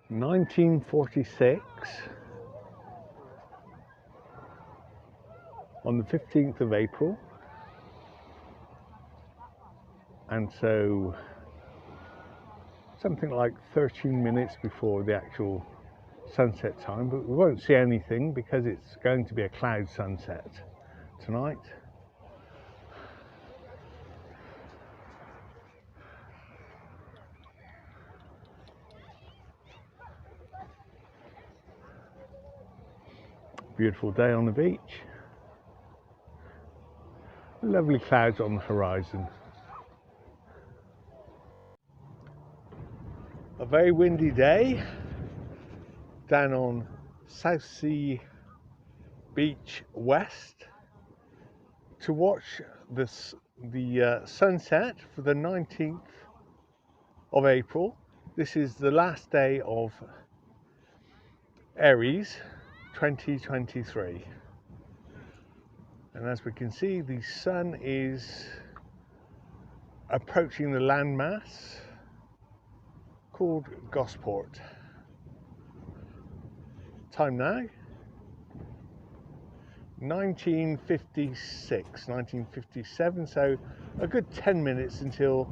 1946 on the 15th of April, and so something like 13 minutes before the actual sunset time, but we won't see anything because it's going to be a cloud sunset tonight. Beautiful day on the beach. Lovely clouds on the horizon. A very windy day down on South Sea Beach West to watch the sunset for the 19th of April. This is the last day of Aries 2023, and as we can see, the sun is approaching the landmass called Gosport. Time now 1956, 1957, so a good 10 minutes until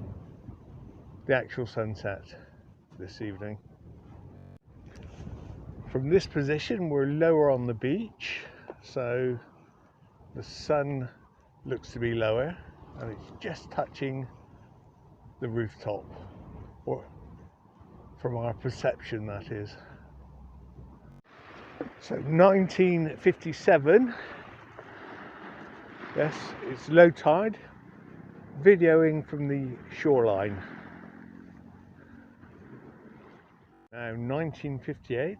the actual sunset this evening. From this position, we're lower on the beach, so the sun looks to be lower and it's just touching the rooftop, or from our perception, that is. So 1957, yes, it's low tide, videoing from the shoreline. Now 1958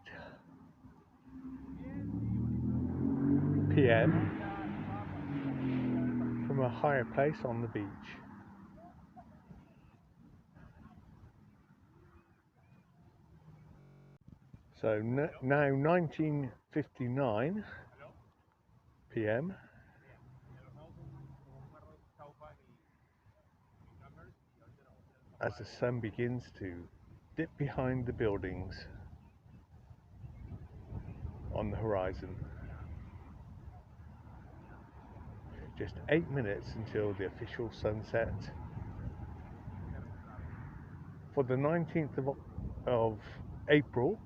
p.m. from a higher place on the beach. So now 19:59 p.m. as the sun begins to dip behind the buildings on the horizon. Just 8 minutes until the official sunset for the 19th of April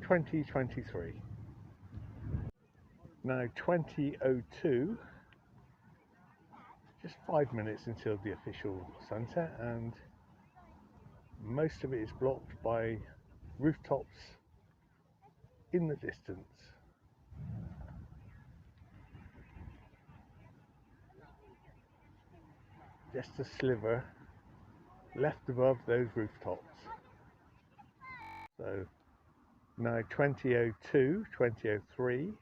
2023. Now 20:02, just 5 minutes until the official sunset, and most of it is blocked by rooftops in the distance. Just a sliver left above those rooftops. So now 20:02, 20:03,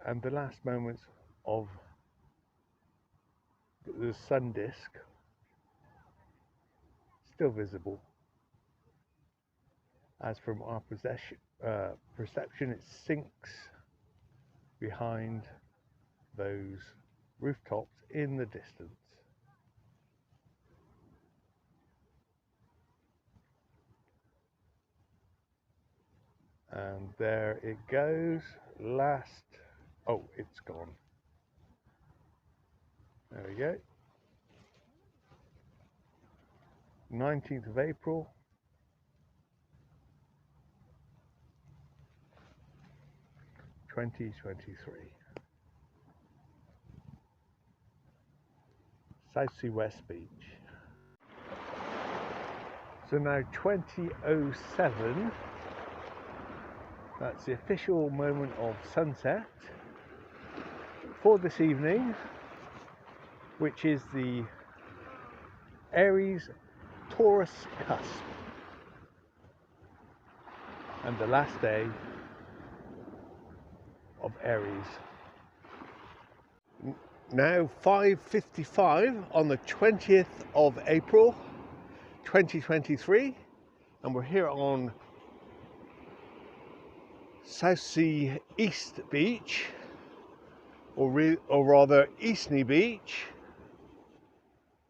and the last moments of the sun disk still visible. As from our perception, it sinks behind those rooftops in the distance. And there it goes. Oh, it's gone. There we go. 19th of April. South Sea West Beach. So now 20:07. That's the official moment of sunset for this evening, which is the Aries Taurus cusp, and the last day of Aries. Now 5:55 on the 20th of April 2023, and we're here on South Sea East Beach, or rather Eastney Beach,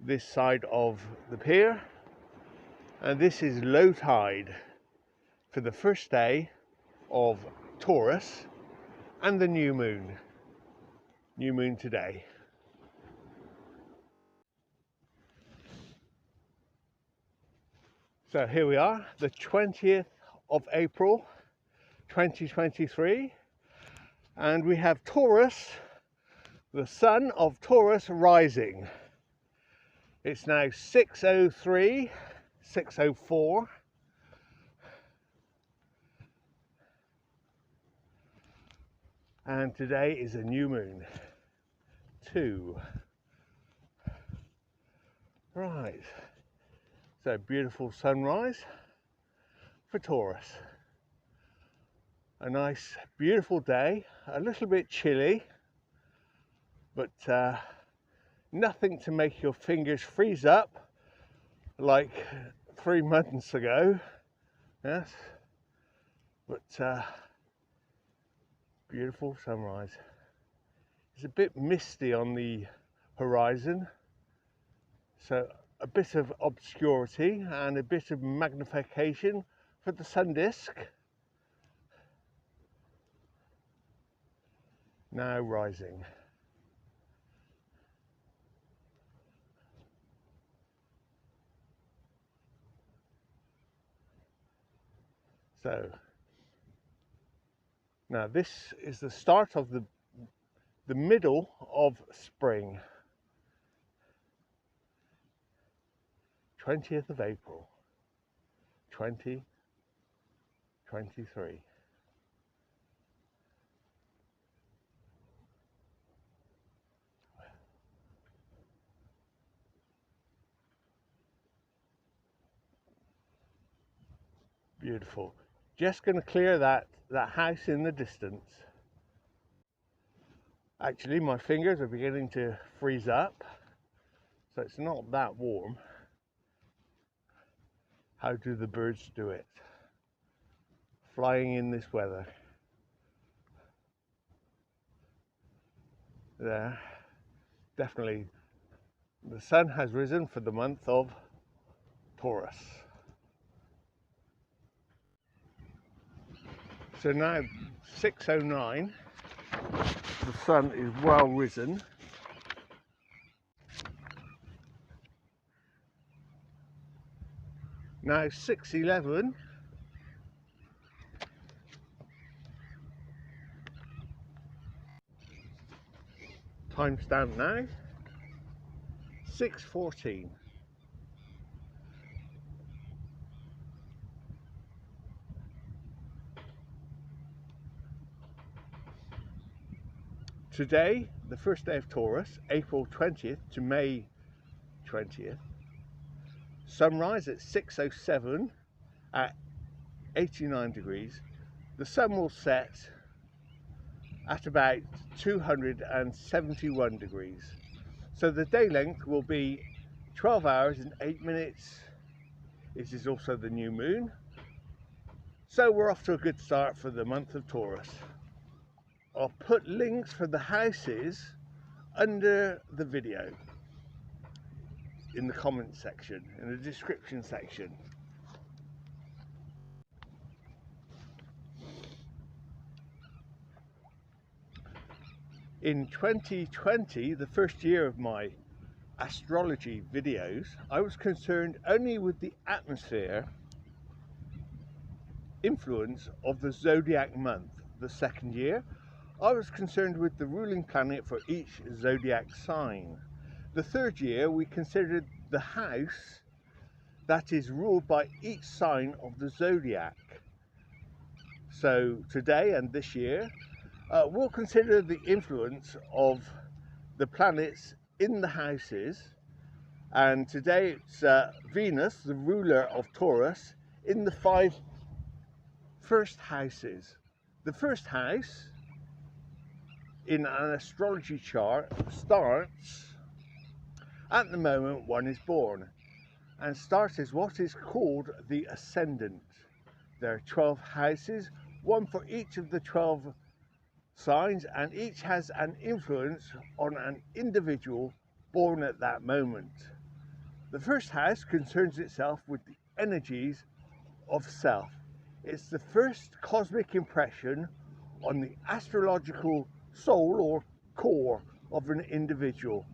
this side of the pier. And this is low tide for the first day of Taurus and the new moon today. So here we are, the 20th of April 2023, and we have Taurus, the sun of Taurus rising. It's now 6:03, 6:04. And today is a new moon, 2. Right, so beautiful sunrise for Taurus. A nice, beautiful day, a little bit chilly, but nothing to make your fingers freeze up like 3 months ago. Yes, but beautiful sunrise. It's a bit misty on the horizon, so a bit of obscurity and a bit of magnification for the sun disk. Now rising. So now this is the start of the middle of spring. 20th of April 2023. Beautiful. Just going to clear that house in the distance. Actually, my fingers are beginning to freeze up, so it's not that warm. How do the birds do it? Flying in this weather. There, definitely the sun has risen for the month of Taurus. So now 6:09, the sun is well risen. Now 6:11, timestamp now, 6:14. Today, the first day of Taurus, April 20th to May 20th, sunrise at 6:07 at 89 degrees. The sun will set at about 271 degrees. So the day length will be 12 hours and 8 minutes. This is also the new moon. So we're off to a good start for the month of Taurus. I'll put links for the houses under the video in the comment section, in the description section. In 2020, the first year of my astrology videos, I was concerned only with the atmosphere influence of the zodiac month. The second year, I was concerned with the ruling planet for each zodiac sign. The third year, we considered the house that is ruled by each sign of the zodiac. So today and this year, we'll consider the influence of the planets in the houses. And today it's Venus, the ruler of Taurus, in the 5 first houses. The first house in an astrology chart starts at the moment one is born, and starts as what is called the ascendant. There are 12 houses, one for each of the 12 signs, and each has an influence on an individual born at that moment. The first house concerns itself with the energies of self. It's the first cosmic impression on the astrological soul or core of an individual.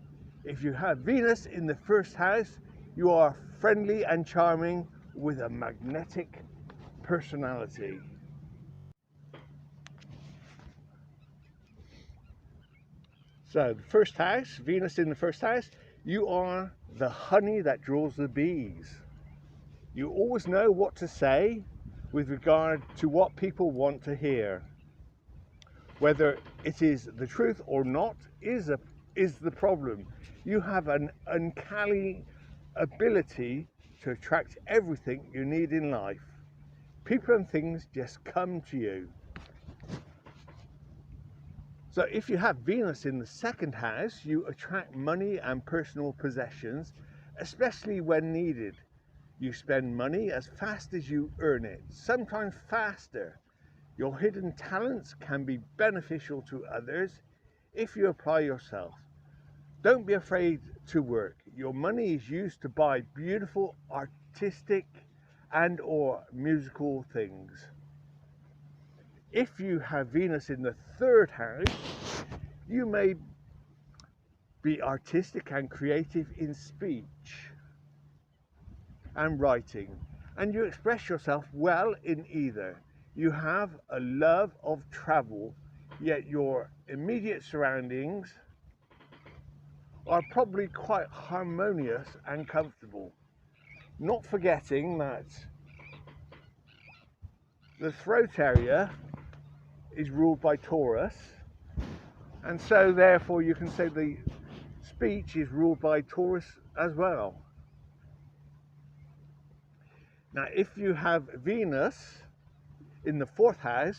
If you have Venus in the first house, you are friendly and charming with a magnetic personality. So the first house, Venus in the first house, you are the honey that draws the bees. You always know what to say with regard to what people want to hear. Whether it is the truth or not is the problem. You have an uncanny ability to attract everything you need in life. People and things just come to you. So if you have Venus in the second house, you attract money and personal possessions, especially when needed. You spend money as fast as you earn it, sometimes faster. Your hidden talents can be beneficial to others if you apply yourself. Don't be afraid to work. Your money is used to buy beautiful artistic and or musical things. If you have Venus in the third house, you may be artistic and creative in speech and writing, and you express yourself well in either. You have a love of travel, yet your immediate surroundings are probably quite harmonious and comfortable. Not forgetting that the throat area is ruled by Taurus, and so therefore you can say the speech is ruled by Taurus as well. Now if you have Venus in the fourth house,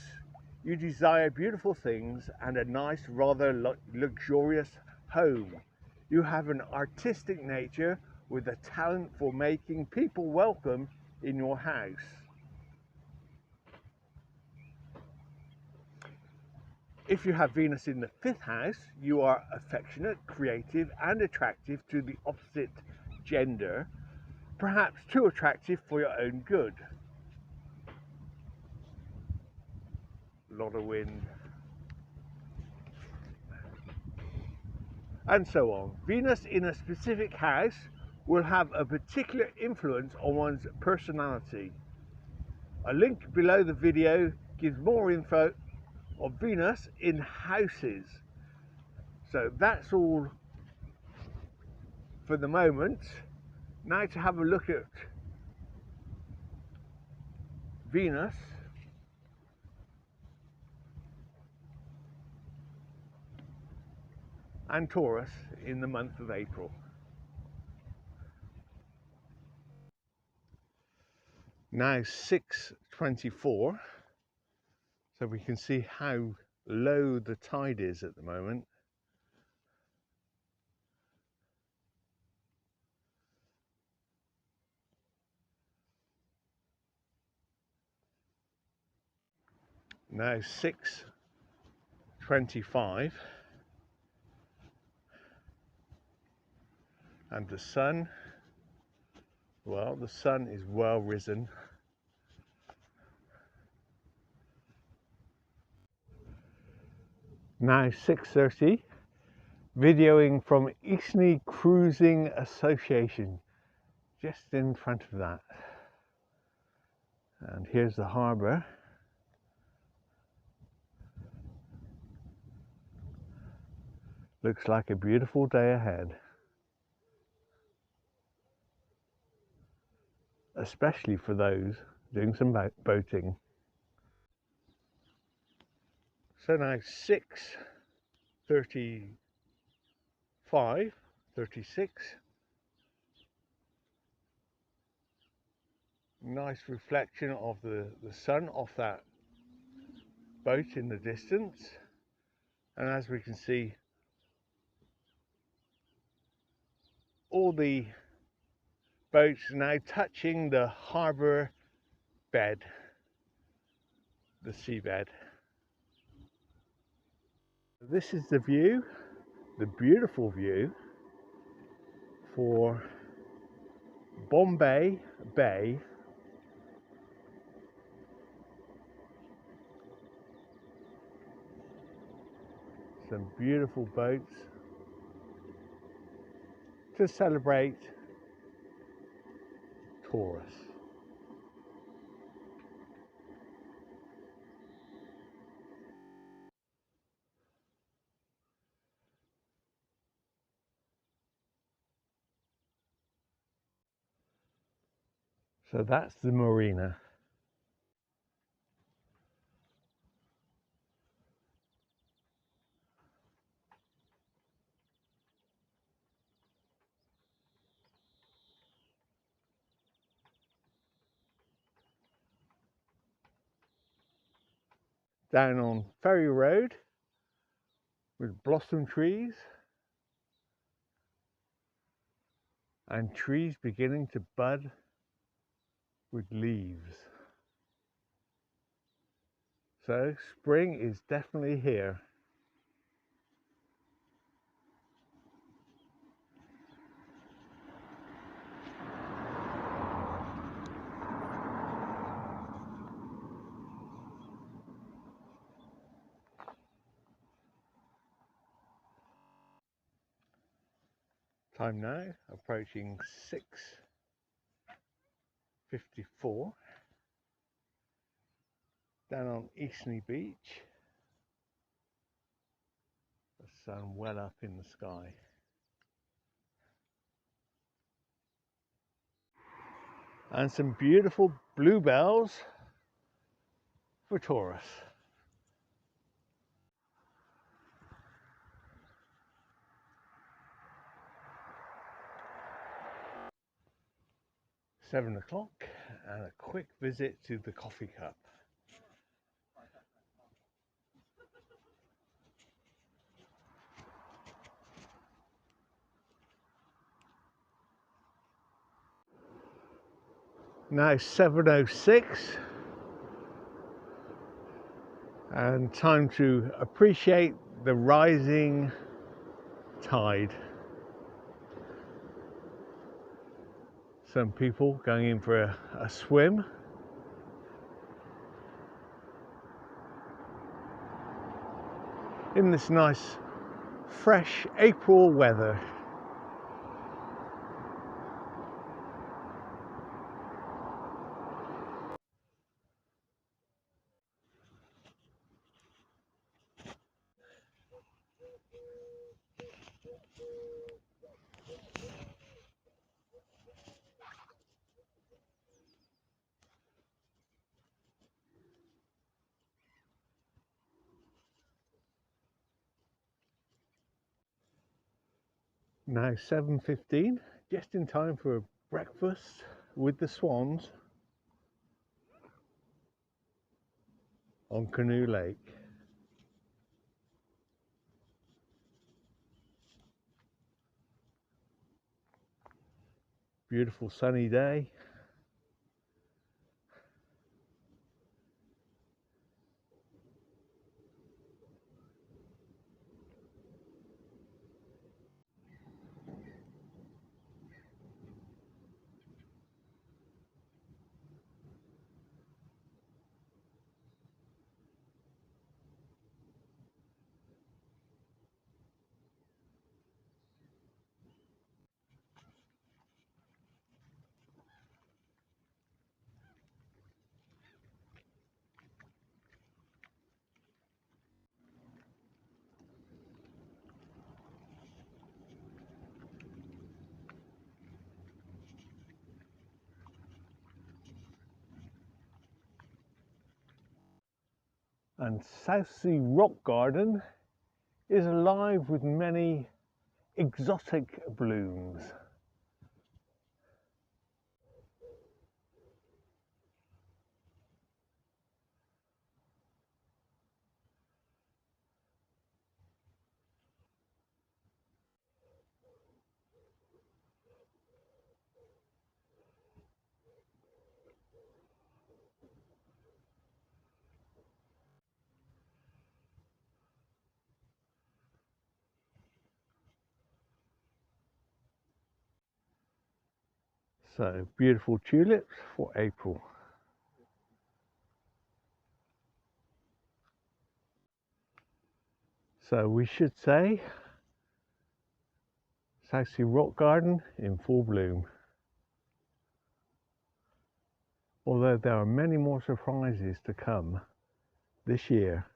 you desire beautiful things and a nice, rather luxurious home. You have an artistic nature with a talent for making people welcome in your house. If you have Venus in the fifth house, you are affectionate, creative, and attractive to the opposite gender, perhaps too attractive for your own good. A lot of wind. And so on. Venus in a specific house will have a particular influence on one's personality. A link below the video gives more info of Venus in houses. So that's all for the moment. Now to have a look at Venus and Taurus in the month of April. Now 6:24, so we can see how low the tide is at the moment. Now 6:25, and the sun, well, the sun is well risen. Now 6:30, videoing from Eastney Cruising Association, just in front of that. And here's the harbour. Looks like a beautiful day ahead, especially for those doing some boating. So now 6:35, 36. Nice reflection of the sun off that boat in the distance. And as we can see, all the boats now touching the harbour bed, the seabed. This is the view, the beautiful view for Bombay Bay Some beautiful boats to celebrate Taurus. So that's the marina. Down on Ferry Road with blossom trees and trees beginning to bud with leaves. So spring is definitely here. Time now approaching 6:54 down on Eastney Beach. The sun well up in the sky. And some beautiful bluebells for Taurus. Seven o'clock and a quick visit to the coffee cup. Now 7:06 and time to appreciate the rising tide. Some people going in for a swim. In this nice fresh April weather. Now 7:15, just in time for a breakfast with the swans on Canoe Lake. Beautiful sunny day. And South Sea Rock Garden is alive with many exotic blooms. So beautiful tulips for April. So we should say South Sea Rock Garden in full bloom. Although there are many more surprises to come this year.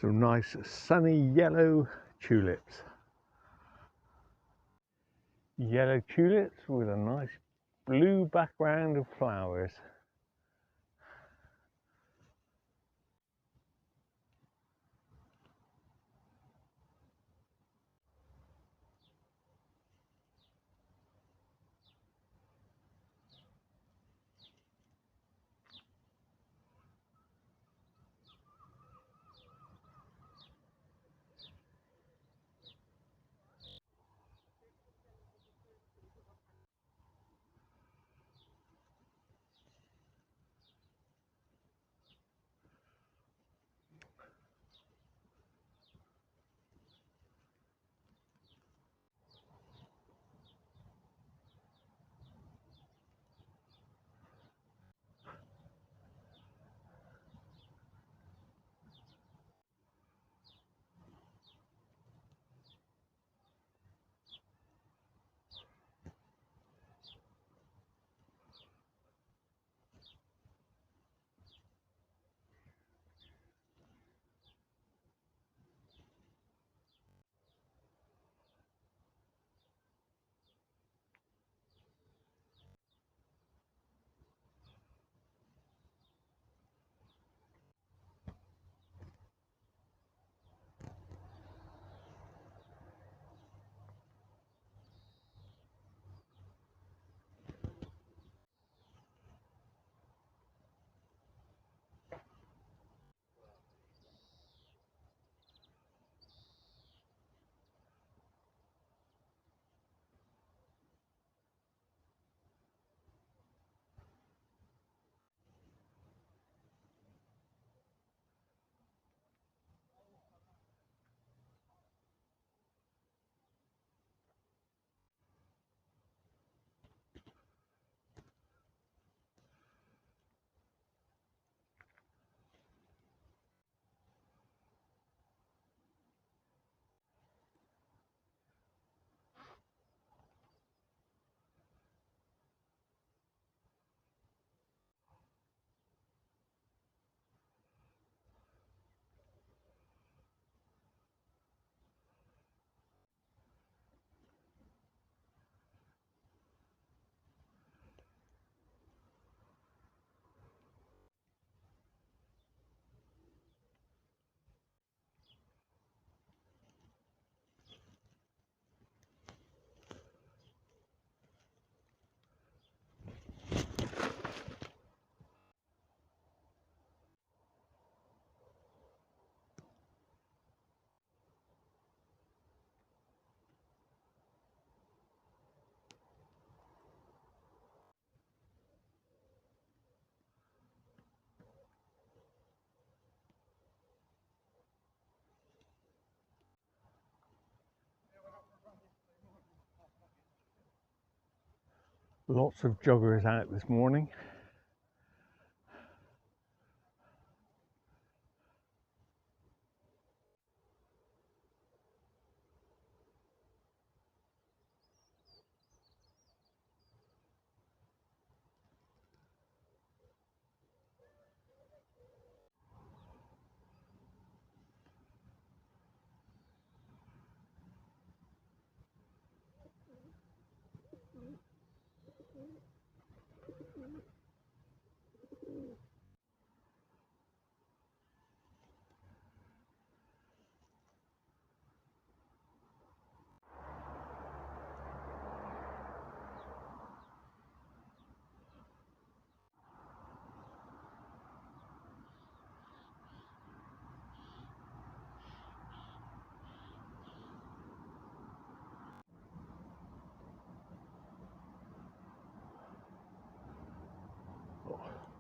Some nice sunny yellow tulips. Yellow tulips with a nice blue background of flowers. Lots of joggers out this morning.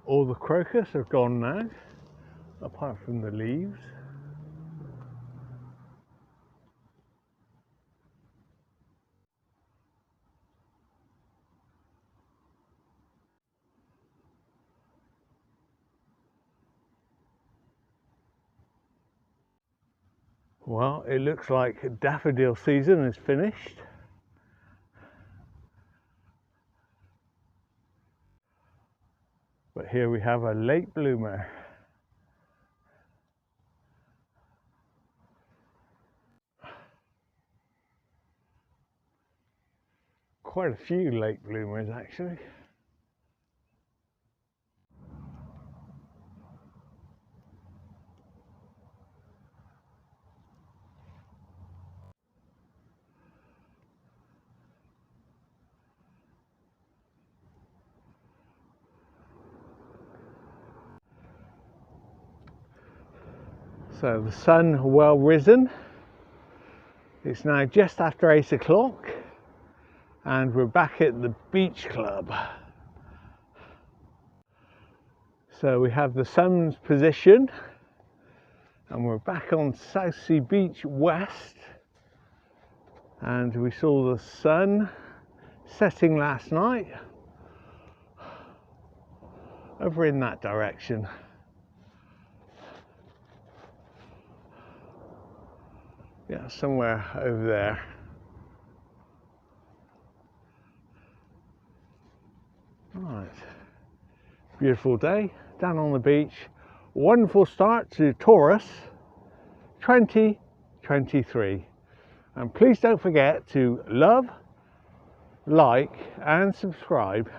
All the crocus are gone now, apart from the leaves. Well, it looks like daffodil season is finished. But here we have a late bloomer. Quite a few late bloomers actually. So the sun well risen. It's now just after 8 o'clock and we're back at the beach club. So we have the sun's position and we're back on South Sea Beach West, and we saw the sun setting last night over in that direction. Yeah, somewhere over there. Right, beautiful day down on the beach. Wonderful start to Taurus 2023. And please don't forget to love, like and subscribe.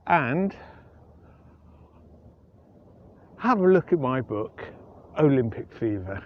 And have a look at my book, Olympic Fièvre.